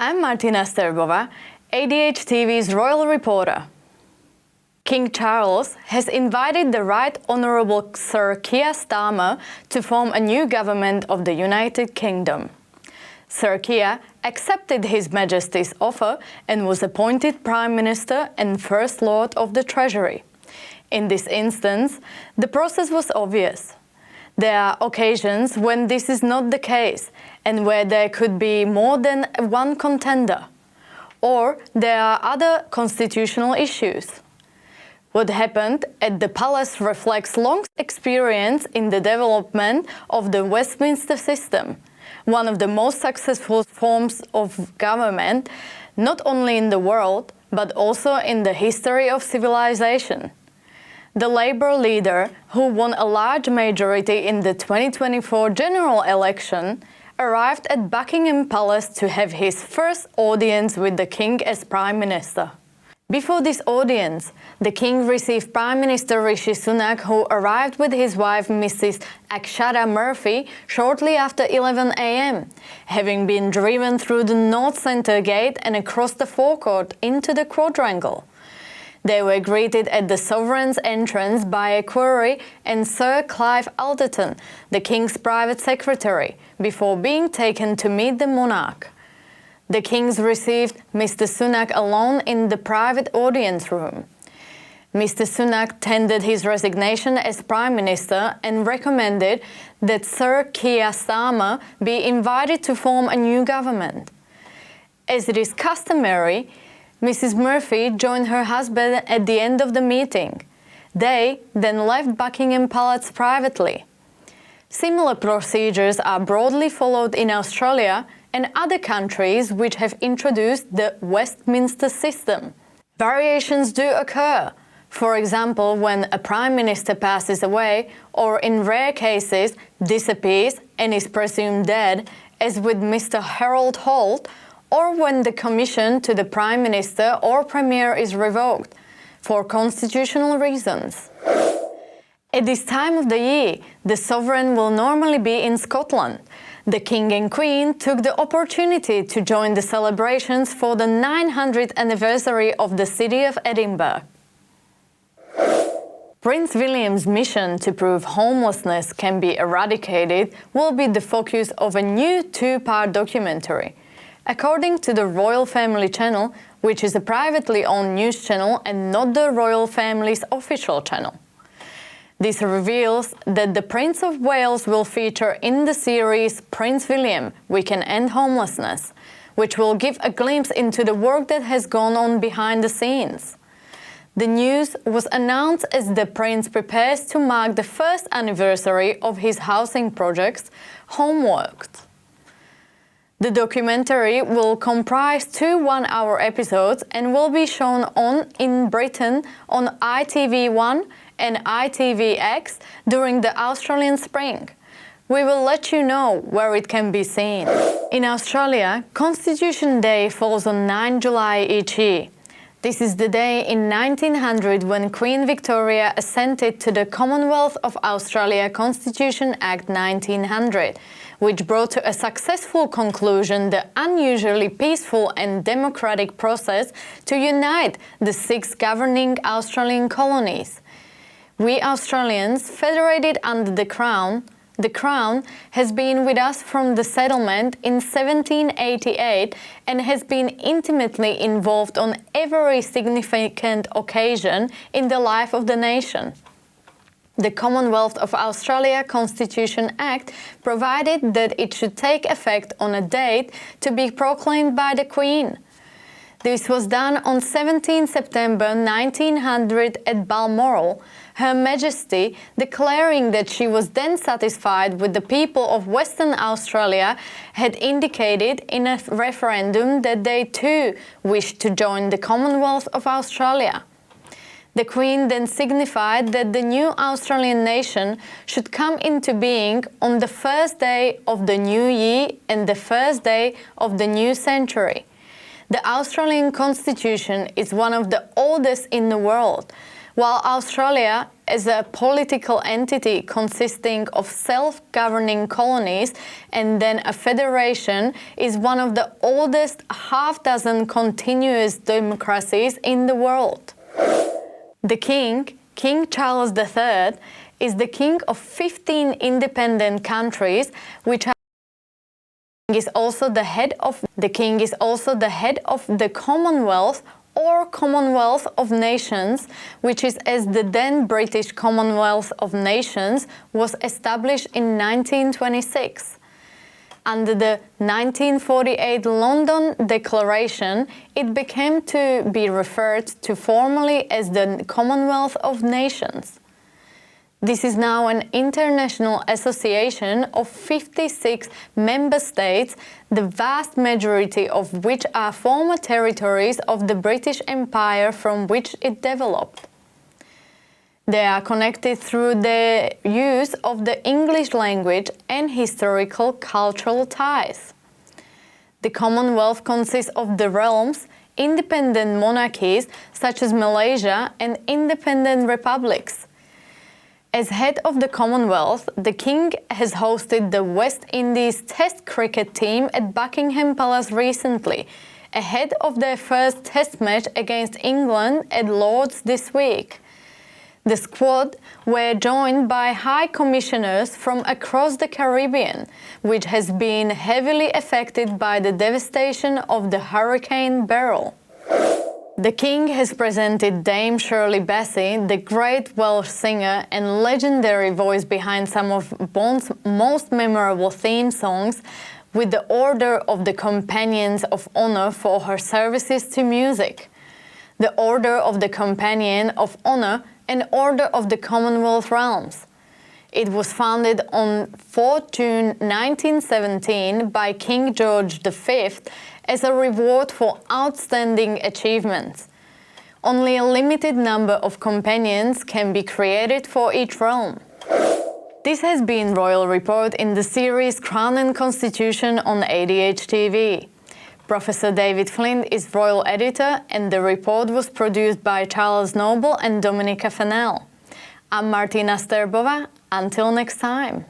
I'm Martina Sterbova, ADH TV's royal reporter. King Charles has invited the Right Honourable Sir Keir Starmer to form a new government of the United Kingdom. Sir Keir accepted His Majesty's offer and was appointed Prime Minister and First Lord of the Treasury. In this instance, the process was obvious. There are occasions when this is not the case and where there could be more than one contender. Or there are other constitutional issues. What happened at the palace reflects long experience in the development of the Westminster system, one of the most successful forms of government, not only in the world, but also in the history of civilization. The Labour leader, who won a large majority in the 2024 general election, arrived at Buckingham Palace to have his first audience with the King as Prime Minister. Before this audience, the King received Prime Minister Rishi Sunak, who arrived with his wife Mrs. Akshata Murphy shortly after 11 a.m., having been driven through the North Centre Gate and across the forecourt into the quadrangle. They were greeted at the Sovereign's entrance by Equerry and Sir Clive Alderton, the King's private secretary, before being taken to meet the monarch. The Kings received Mr. Sunak alone in the private audience room. Mr. Sunak tendered his resignation as Prime Minister and recommended that Sir Keir Starmer be invited to form a new government. As it is customary, Mrs. Murphy joined her husband at the end of the meeting. They then left Buckingham Palace privately. Similar procedures are broadly followed in Australia and other countries which have introduced the Westminster system. Variations do occur. For example, when a Prime Minister passes away or in rare cases disappears and is presumed dead, as with Mr. Harold Holt, or when the commission to the Prime Minister or Premier is revoked, for constitutional reasons. At this time of the year, the Sovereign will normally be in Scotland. The King and Queen took the opportunity to join the celebrations for the 900th anniversary of the city of Edinburgh. Prince William's mission to prove homelessness can be eradicated will be the focus of a new two-part documentary. According to the Royal Family Channel, which is a privately owned news channel and not the Royal Family's official channel. This reveals that the Prince of Wales will feature in the series Prince William, We Can End Homelessness, which will give a glimpse into the work that has gone on behind the scenes. The news was announced as the Prince prepares to mark the first anniversary of his housing projects, Homeworks. The documentary will comprise 2 one-hour episodes and will be shown in Britain on ITV1 and ITVX during the Australian spring. We will let you know where it can be seen. In Australia, Constitution Day falls on 9 July each year. This is the day in 1900 when Queen Victoria assented to the Commonwealth of Australia Constitution Act 1900, which brought to a successful conclusion the unusually peaceful and democratic process to unite the 6 governing Australian colonies. We Australians, federated under the Crown has been with us from the settlement in 1788 and has been intimately involved on every significant occasion in the life of the nation. The Commonwealth of Australia Constitution Act provided that it should take effect on a date to be proclaimed by the Queen. This was done on 17 September 1900 at Balmoral, Her Majesty declaring that she was then satisfied with the people of Western Australia had indicated in a referendum that they too wished to join the Commonwealth of Australia. The Queen then signified that the new Australian nation should come into being on the first day of the new year and the first day of the new century. The Australian Constitution is one of the oldest in the world. while Australia, as a political entity consisting of self-governing colonies and then a federation, is one of the oldest half-dozen continuous democracies in the world. The King, King Charles III, is the king of 15 independent countries, which are is also the head of the Commonwealth or Commonwealth of Nations, which is as the then British Commonwealth of Nations was established in 1926. Under the 1948 London Declaration, it became to be referred to formally as the Commonwealth of Nations. This is now an international association of 56 member states, the vast majority of which are former territories of the British Empire from which it developed. They are connected through the use of the English language and historical cultural ties. The Commonwealth consists of the realms, independent monarchies such as Malaysia, and independent republics. As head of the Commonwealth, the King has hosted the West Indies Test cricket team at Buckingham Palace recently, ahead of their first Test match against England at Lord's this week. The squad were joined by High Commissioners from across the Caribbean, which has been heavily affected by the devastation of the Hurricane Beryl. The King has presented Dame Shirley Bassey, the great Welsh singer and legendary voice behind some of Bond's most memorable theme songs, with the Order of the Companions of Honour for her services to music, the Order of the Companion of Honour and Order of the Commonwealth Realms. It was founded on 4 June 1917 by King George V as a reward for outstanding achievements. Only a limited number of companions can be created for each realm. This has been Royal Report in the series Crown and Constitution on AEST TV. Professor David Flint is Royal Editor, and the report was produced by Charles Noble and Dominika Fennell. I'm Martina Sterbova. Until next time.